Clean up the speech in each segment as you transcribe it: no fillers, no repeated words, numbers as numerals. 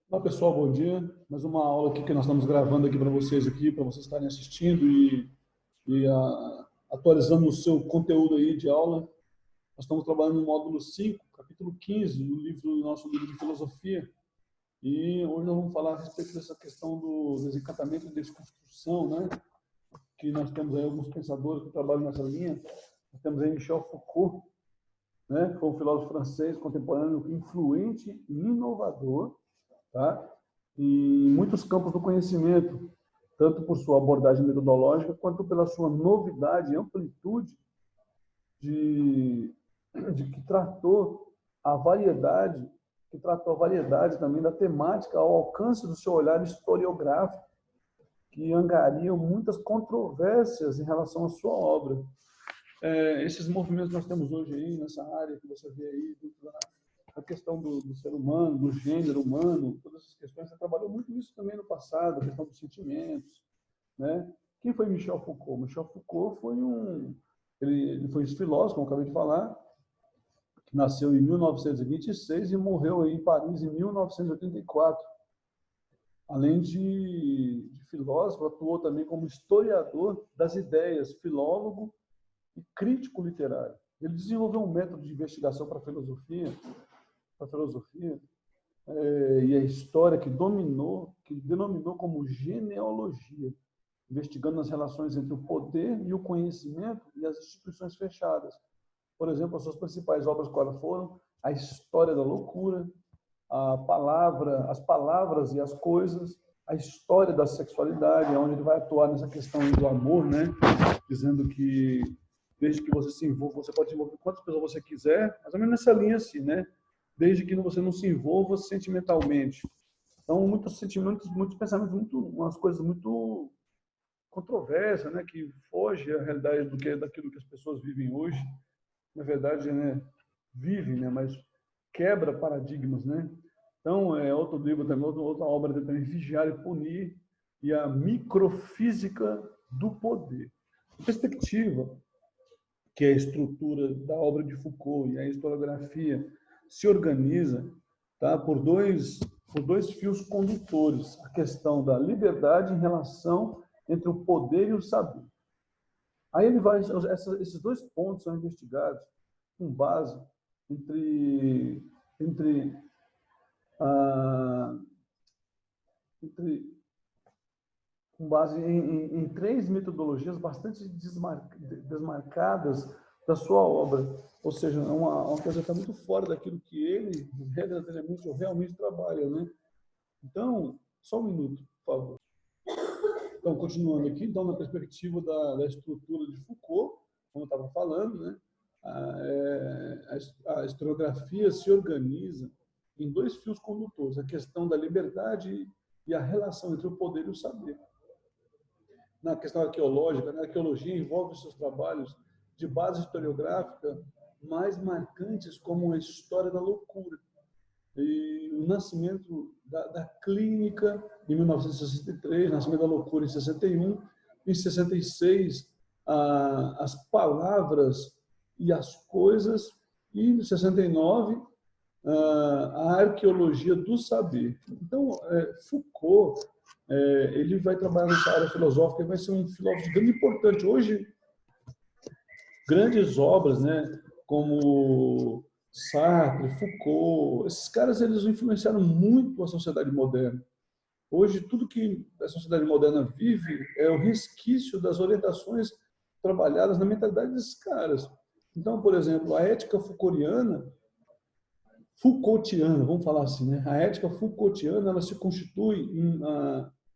Olá pessoal, bom dia. Mais uma aula aqui que nós estamos gravando aqui para vocês estarem assistindo e atualizando o seu conteúdo aí de aula. Nós estamos trabalhando no módulo 5, capítulo 15, do nosso livro de filosofia. E hoje nós vamos falar a respeito dessa questão do desencantamento e desconstrução, né? Que nós temos aí alguns pensadores que trabalham nessa linha. Nós temos aí Michel Foucault, né? Que foi um filósofo francês contemporâneo influente e inovador, tá? Em muitos campos do conhecimento, tanto por sua abordagem metodológica, quanto pela sua novidade e amplitude de, de que tratou a variedade também da temática ao alcance do seu olhar historiográfico, que angariam muitas controvérsias em relação à sua obra. Esses movimentos que nós temos hoje aí, nessa área que você vê aí, a questão do ser humano, do gênero humano, todas essas questões, você trabalhou muito isso também no passado, a questão dos sentimentos, né? Quem foi Michel Foucault? Michel Foucault foi ele foi esse filósofo, como eu acabei de falar, que nasceu em 1926 e morreu aí em Paris em 1984. Além de filósofo, atuou também como historiador das ideias, filólogo e crítico literário. Ele desenvolveu um método de investigação para a filosofia e a história que denominou como genealogia, investigando as relações entre o poder e o conhecimento e as instituições fechadas. Por exemplo, as suas principais obras quais foram A História da Loucura, As Palavras e as Coisas, A História da Sexualidade, onde ele vai atuar nessa questão do amor, né? Dizendo que desde que você se envolva, você pode envolver quantas pessoas você quiser, mais ou menos nessa linha assim, né? Desde que você não se envolva sentimentalmente. Então, muitos sentimentos, muitos pensamentos, umas coisas muito controversas, né? Que foge à realidade daquilo que as pessoas vivem hoje. Na verdade, né? Vivem, né? Mas quebra paradigmas, né? Então, outro livro também, outra obra também, Vigiar e Punir, e a microfísica do poder. A perspectiva que a estrutura da obra de Foucault e a historiografia se organiza, tá, por dois fios condutores: a questão da liberdade em relação entre o poder e o saber. Aí esses dois pontos são investigados com base entre, entre, ah, entre com base em três metodologias bastante desmarcadas da sua obra. Ou seja, uma coisa que está muito fora daquilo que ele, verdadeiramente, ou realmente trabalha, né? Então, só um minuto, por favor. Então, continuando aqui, então, na perspectiva da estrutura de Foucault, como eu estava falando, né? A historiografia se organiza em dois fios condutores: a questão da liberdade e a relação entre o poder e o saber. Na questão arqueológica, a arqueologia envolve seus trabalhos de base historiográfica mais marcantes, como a História da Loucura e o nascimento da clínica em 1963, nascimento da loucura em 61, em 66 as palavras e as coisas, e em 69 a arqueologia do saber. Então, Foucault, ele vai trabalhar nessa área filosófica e vai ser um filósofo grande importante. Hoje, grandes obras, né, como Sartre, Foucault, esses caras eles influenciaram muito a sociedade moderna. Hoje, tudo que a sociedade moderna vive é o resquício das orientações trabalhadas na mentalidade desses caras. Então, por exemplo, a ética Foucaultiana, vamos falar assim, né? A ética Foucaultiana, ela se constitui em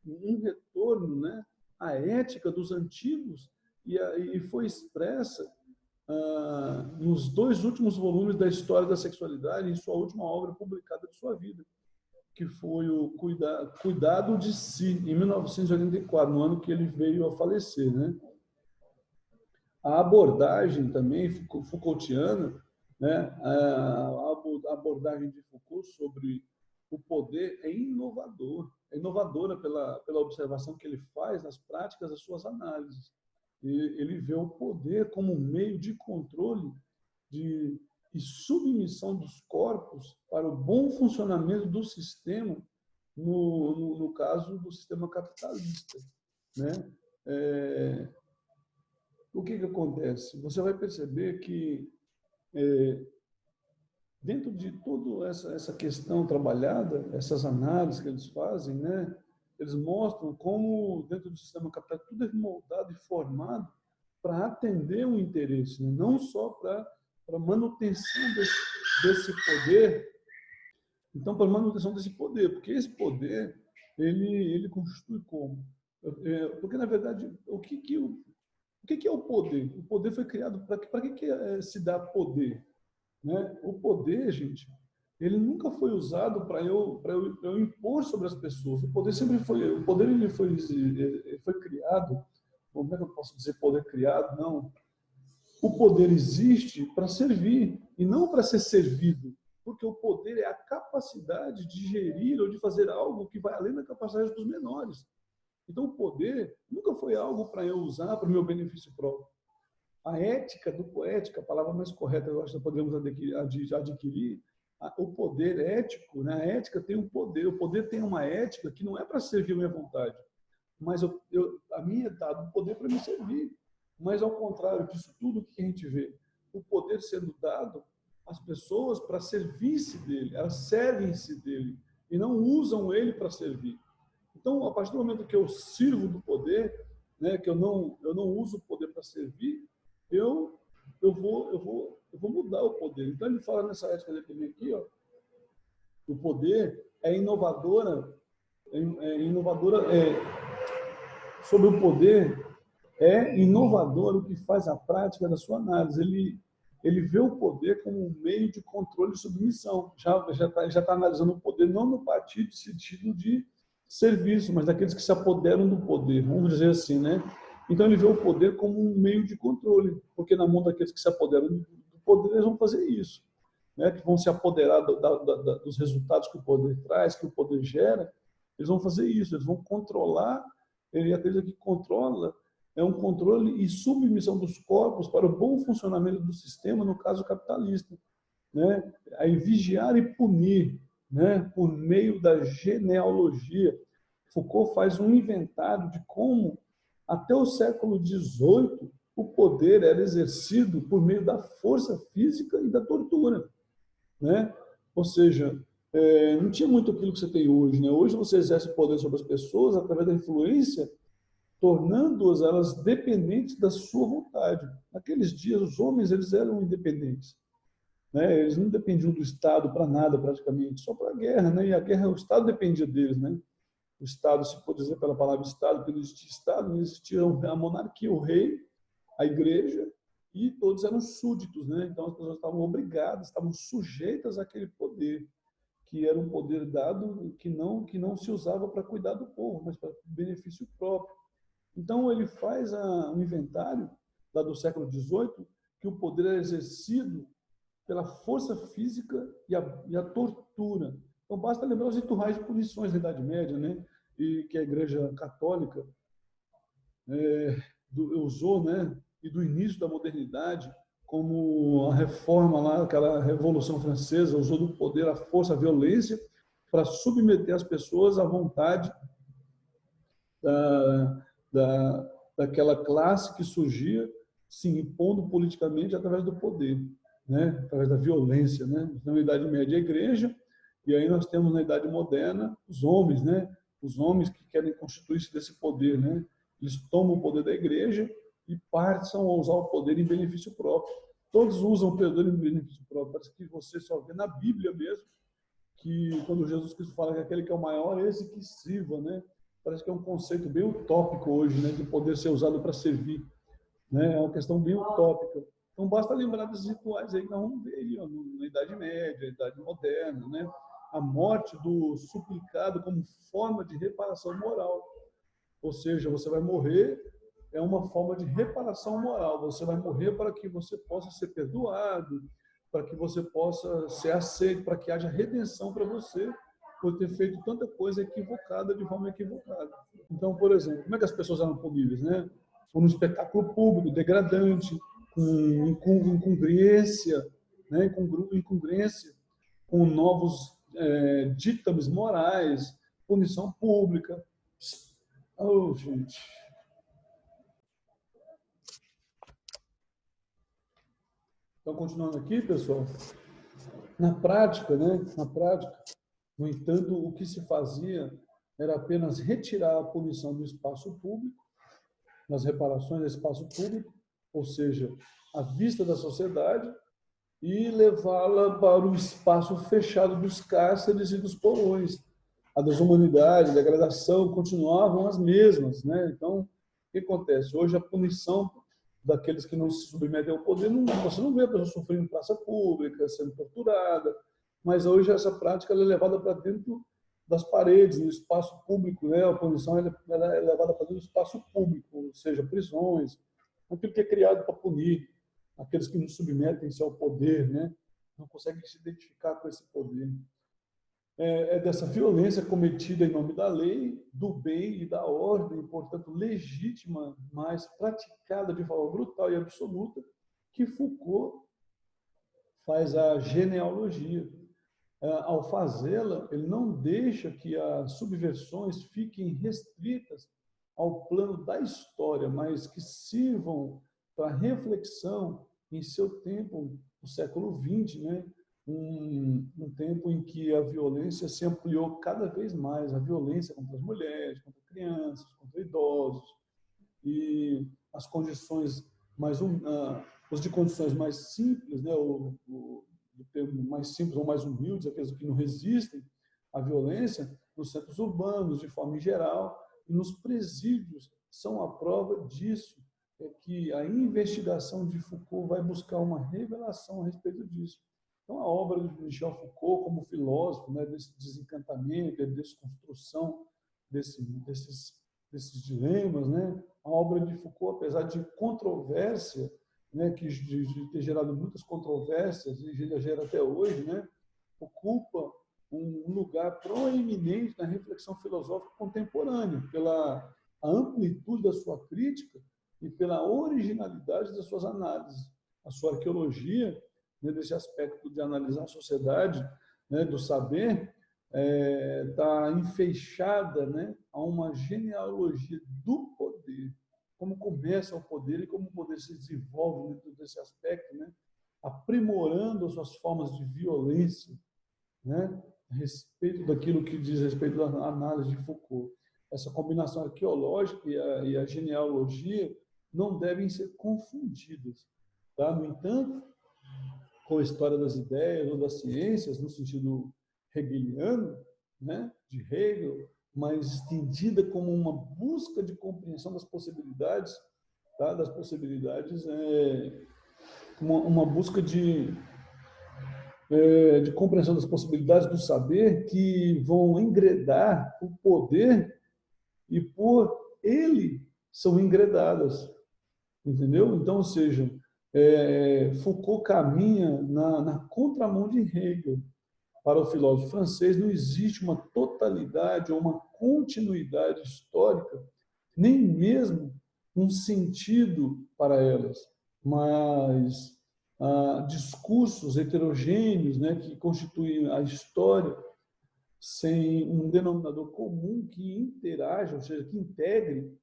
um retorno, né, à ética dos antigos e foi expressa nos dois últimos volumes da História da Sexualidade, em sua última obra publicada de sua vida, que foi o Cuidado de Si, em 1984, no ano que ele veio a falecer, né? A abordagem também Foucaultiana, né? A abordagem de Foucault sobre o poder é inovadora pela observação que ele faz nas práticas das suas análises. Ele vê o poder como um meio de controle e submissão dos corpos para o bom funcionamento do sistema no caso do sistema capitalista, né? O que acontece? Você vai perceber que, dentro de toda essa questão trabalhada, essas análises que eles fazem, né? Eles mostram como, dentro do sistema capitalista, tudo é moldado e formado para atender um interesse, né? Não só para a manutenção desse poder. Então, para a manutenção desse poder, porque esse poder, ele constitui como? Porque, na verdade, o que é o poder? O poder foi criado para que se dá poder? Né? O poder, gente, ele nunca foi usado para eu impor sobre as pessoas. O poder sempre foi, o poder ele foi criado. Como é que eu posso dizer poder criado? Não. O poder existe para servir e não para ser servido, porque o poder é a capacidade de gerir ou de fazer algo que vai além da capacidade dos menores. Então, o poder nunca foi algo para eu usar para o meu benefício próprio. A ética do poética, a palavra mais correta, eu acho que podemos adquirir, o poder ético, né? A ética tem um poder, o poder tem uma ética que não é para servir a minha vontade, mas a minha é dado o poder para me servir. Mas, ao contrário disso tudo que a gente vê, o poder sendo dado às pessoas para servir-se dele, elas servem-se dele e não usam ele para servir. Então, a partir do momento que eu sirvo do poder, né, que eu não uso o poder para servir, eu vou mudar o poder. Então, ele fala nessa ética dele também aqui, ó, o poder é inovadora, sobre o poder, é inovador o que faz a prática da sua análise. Ele vê o poder como um meio de controle e submissão. Já está analisando o poder não no partido, sentido de serviço, mas daqueles que se apoderam do poder, vamos dizer assim, né? Então, ele vê o poder como um meio de controle, porque na mão daqueles que se apoderam do poder, eles vão fazer isso, né? Que vão se apoderar dos resultados que o poder traz, que o poder gera, eles vão fazer isso, eles vão controlar, ele acredita que controla, é um controle e submissão dos corpos para o bom funcionamento do sistema, no caso capitalista, né? Aí vigiar e punir, né? Por meio da genealogia. Foucault faz um inventário de como, até o século XVIII, o poder era exercido por meio da força física e da tortura, né? Ou seja, não tinha muito aquilo que você tem hoje, né? Hoje você exerce poder sobre as pessoas através da influência, tornando-as elas dependentes da sua vontade. Naqueles dias, os homens eles eram independentes, né? Eles não dependiam do Estado para nada, praticamente, só para a guerra, né? E a guerra, o Estado dependia deles, né? O Estado, se for dizer pela palavra Estado, porque não existia Estado, não existia a monarquia, o rei, a igreja, e todos eram súditos, né? Então as pessoas estavam obrigadas, estavam sujeitas àquele poder, que era um poder dado que não se usava para cuidar do povo, mas para benefício próprio. Então ele faz um inventário lá do século XVIII, que o poder era exercido pela força física e a tortura. Então, basta lembrar os rituais de punições da Idade Média, né? E que a Igreja Católica usou, né? E do início da modernidade, como a reforma lá, aquela Revolução Francesa, usou do poder, a força, a violência, para submeter as pessoas à vontade daquela classe que surgia se impondo politicamente através do poder, né? Através da violência, né? Na Idade Média, a Igreja, e aí nós temos na Idade Moderna os homens, né? Os homens que querem constituir-se desse poder, né? Eles tomam o poder da Igreja e passam a usar o poder em benefício próprio. Todos usam o poder em benefício próprio. Parece que você só vê na Bíblia mesmo que quando Jesus Cristo fala que aquele que é o maior, esse que sirva, né? Parece que é um conceito bem utópico hoje, né? De poder ser usado para servir, né? É uma questão bem utópica. Então, basta lembrar desses rituais aí que nós vamos ver aí, ó, na Idade Média, na Idade Moderna, né? A morte do suplicado como forma de reparação moral. Ou seja, você vai morrer, é uma forma de reparação moral. Você vai morrer para que você possa ser perdoado, para que você possa ser aceito, para que haja redenção para você por ter feito tanta coisa equivocada de forma equivocada. Então, por exemplo, como é que as pessoas eram punidas, né? Por um espetáculo público degradante, com incongruência, né? Incongruência com novos ditames morais, punição pública. Oh, gente. Então, continuando aqui, pessoal, na prática, no entanto, o que se fazia era apenas retirar a punição do espaço público, nas reparações do espaço público, ou seja, à vista da sociedade, e levá-la para o espaço fechado dos cárceres e dos porões. A desumanidade, a degradação continuavam as mesmas, né? Então, o que acontece? Hoje a punição daqueles que não se submetem ao poder, você não vê a pessoa sofrendo em praça pública, sendo torturada, mas hoje essa prática ela é levada para dentro das paredes, no espaço público, né? A punição ela é levada para dentro do espaço público, ou seja, prisões, aquilo que é criado para punir aqueles que não submetem-se ao poder, né? Não conseguem se identificar com esse poder. É dessa violência cometida em nome da lei, do bem e da ordem, portanto legítima, mas praticada de forma brutal e absoluta, que Foucault faz a genealogia. Ao fazê-la, ele não deixa que as subversões fiquem restritas ao plano da história, mas que sirvam para reflexão em seu tempo, no século XX, né? Um tempo em que a violência se ampliou cada vez mais, a violência contra as mulheres, contra crianças, contra idosos, e as condições os de condições mais simples, né, o termo mais simples ou mais humildes, aqueles que não resistem à violência, nos centros urbanos, de forma em geral, e nos presídios, são a prova disso, é que a investigação de Foucault vai buscar uma revelação a respeito disso. Então, a obra de Michel Foucault, como filósofo, né, desse desencantamento, da desconstrução desses dilemas, né, a obra de Foucault, apesar de controvérsia, né, de ter gerado muitas controvérsias, e ainda gera até hoje, né, ocupa um lugar proeminente na reflexão filosófica contemporânea, pela amplitude da sua crítica e pela originalidade das suas análises. A sua arqueologia, né, desse aspecto de analisar a sociedade, né, do saber, está enfeixada, né, a uma genealogia do poder, como começa o poder e como o poder se desenvolve dentro desse aspecto, né, aprimorando as suas formas de violência, né, a respeito daquilo que diz respeito à análise de Foucault. Essa combinação arqueológica e a genealogia não devem ser confundidas. Tá? No entanto, com a história das ideias ou das ciências, no sentido hegeliano, né, de Hegel, mas estendida como uma busca de compreensão das possibilidades, tá? Das possibilidades, uma busca de compreensão das possibilidades do saber que vão engredar o poder e por ele são engredadas, entendeu? Então, ou seja, Foucault caminha na contramão de Hegel. Para o filósofo francês, não existe uma totalidade ou uma continuidade histórica, nem mesmo um sentido para elas, mas discursos heterogêneos, né, que constituem a história, sem um denominador comum que interaja, ou seja, que integre,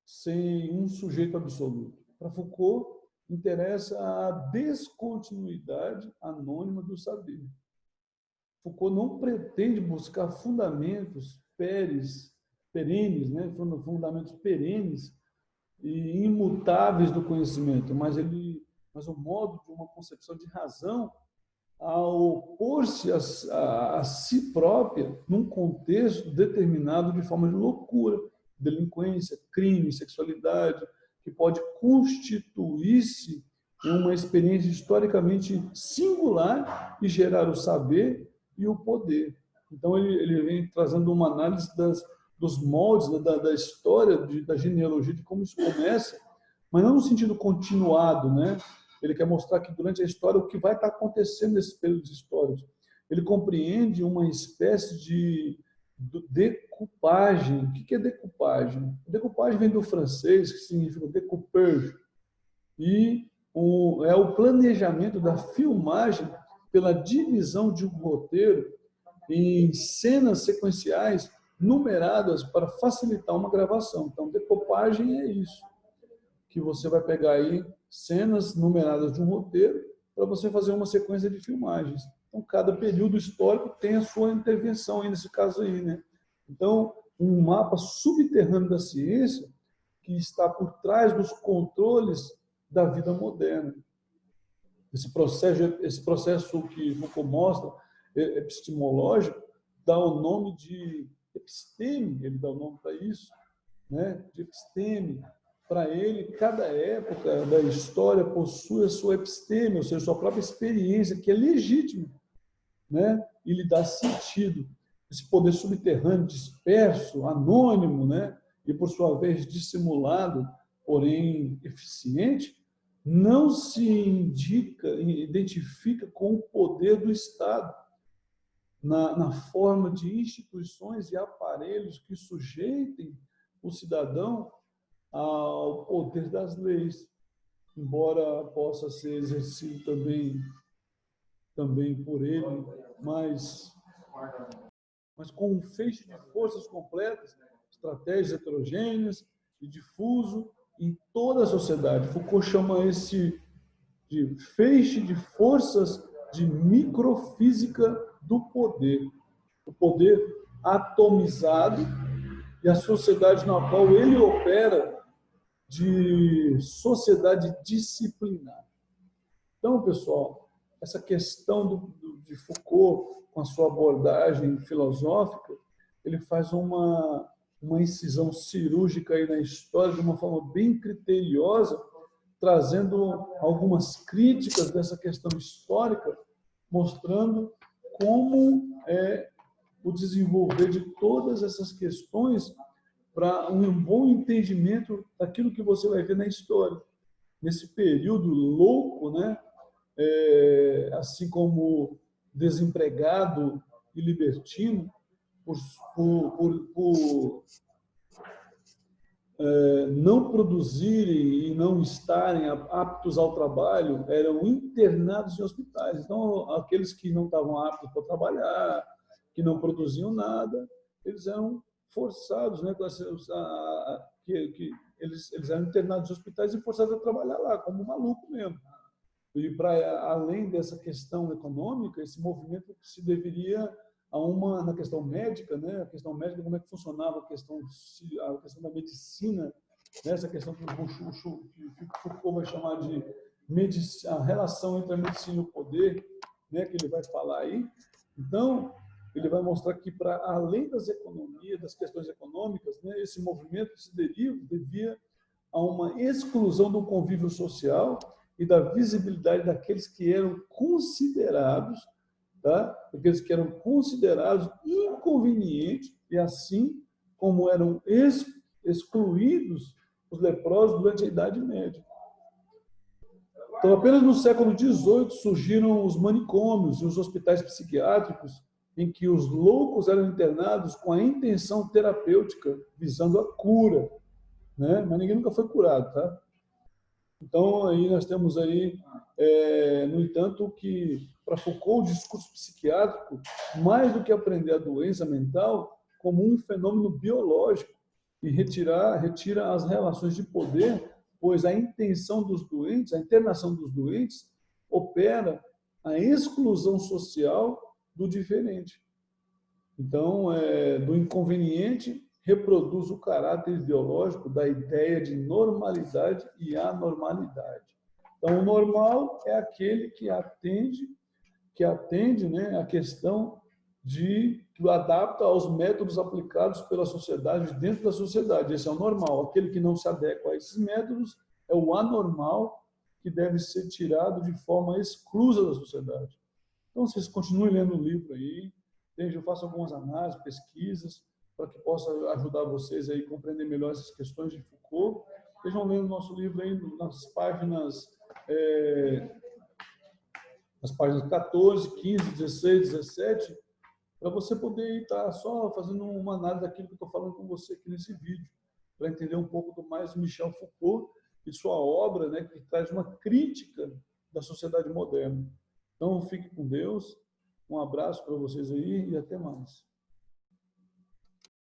sem um sujeito absoluto. Para Foucault, interessa a descontinuidade anônima do saber. Foucault não pretende buscar fundamentos perenes, né? Fundamentos perenes e imutáveis do conhecimento, mas o modo de uma concepção de razão ao opor-se a si própria num contexto determinado de forma de loucura, delinquência, crime, sexualidade, que pode constituir-se em uma experiência historicamente singular e gerar o saber e o poder. Então, ele vem trazendo uma análise dos moldes, da história, da genealogia, de como isso começa, mas não no sentido continuado, né? Ele quer mostrar que durante a história o que vai estar acontecendo nesses períodos históricos. Ele compreende uma espécie de decupagem. O que é decupagem? Decupagem vem do francês, que significa découpage, e é o planejamento da filmagem pela divisão de um roteiro em cenas sequenciais numeradas para facilitar uma gravação. Então, decopagem é isso, que você vai pegar aí cenas numeradas de um roteiro para você fazer uma sequência de filmagens. Então, cada período histórico tem a sua intervenção aí nesse caso aí, né? Então, um mapa subterrâneo da ciência que está por trás dos controles da vida moderna. Esse processo que Foucault mostra, epistemológico, dá o nome de episteme, ele dá o nome para isso, né? De episteme. Para ele, cada época da história possui a sua episteme, ou seja, sua própria experiência, que é legítima, né? E lhe dá sentido. Esse poder subterrâneo, disperso, anônimo, né? E por sua vez dissimulado, porém eficiente, não se identifica com o poder do Estado, na forma de instituições e aparelhos que sujeitem o cidadão ao poder das leis, embora possa ser exercido também por ele, mas com um feixe de forças completas, estratégias heterogêneas e difuso em toda a sociedade. Foucault chama esse de feixe de forças de microfísica do poder. O poder atomizado e a sociedade na qual ele opera de sociedade disciplinar. Então, pessoal, essa questão de Foucault, com a sua abordagem filosófica, ele faz uma incisão cirúrgica aí na história de uma forma bem criteriosa, trazendo algumas críticas dessa questão histórica, mostrando como é o desenvolver de todas essas questões para um bom entendimento daquilo que você vai ver na história. Nesse período louco, né? Assim como desempregado e libertino, por não produzirem e não estarem aptos ao trabalho, eram internados em hospitais. Então, aqueles que não estavam aptos para trabalhar, que não produziam nada, eles eram forçados, né, eles eram internados em hospitais e forçados a trabalhar lá, como um maluco mesmo. E para além dessa questão econômica, esse movimento se deveria na questão médica, né? A questão médica, como é que funcionava a questão da medicina, né? Essa questão que Foucault vai chamar de a relação entre a medicina e o poder, né? Que ele vai falar aí. Então, ele vai mostrar que, para além das economias, das questões econômicas, né? Esse movimento se devia a uma exclusão do convívio social e da visibilidade daqueles que eram considerados, tá? Aqueles que eram considerados inconvenientes, e assim como eram excluídos os leprosos durante a Idade Média. Então, apenas no século XVIII surgiram os manicômios e os hospitais psiquiátricos, em que os loucos eram internados com a intenção terapêutica, visando a cura, né? Mas ninguém nunca foi curado, tá? Então, aí nós temos aí, no entanto, que para Foucault, o discurso psiquiátrico, mais do que aprender a doença mental, como um fenômeno biológico, e retira as relações de poder, pois a intenção dos doentes, a internação dos doentes, opera a exclusão social do diferente. Então, do inconveniente, reproduz o caráter ideológico da ideia de normalidade e anormalidade. Então, o normal é aquele que atende, né, a questão que adapta aos métodos aplicados pela sociedade, dentro da sociedade. Esse é o normal. Aquele que não se adequa a esses métodos é o anormal, que deve ser tirado de forma exclusa da sociedade. Então, vocês continuem lendo o livro aí, eu faço algumas análises, pesquisas, para que possa ajudar vocês aí a compreender melhor essas questões de Foucault. Estejam lendo nosso livro aí nas páginas 14, 15, 16, 17, para você poder estar só fazendo uma análise daquilo que eu estou falando com você aqui nesse vídeo, para entender um pouco mais do Michel Foucault e sua obra, né, que traz uma crítica da sociedade moderna. Então, fique com Deus, um abraço para vocês aí e até mais.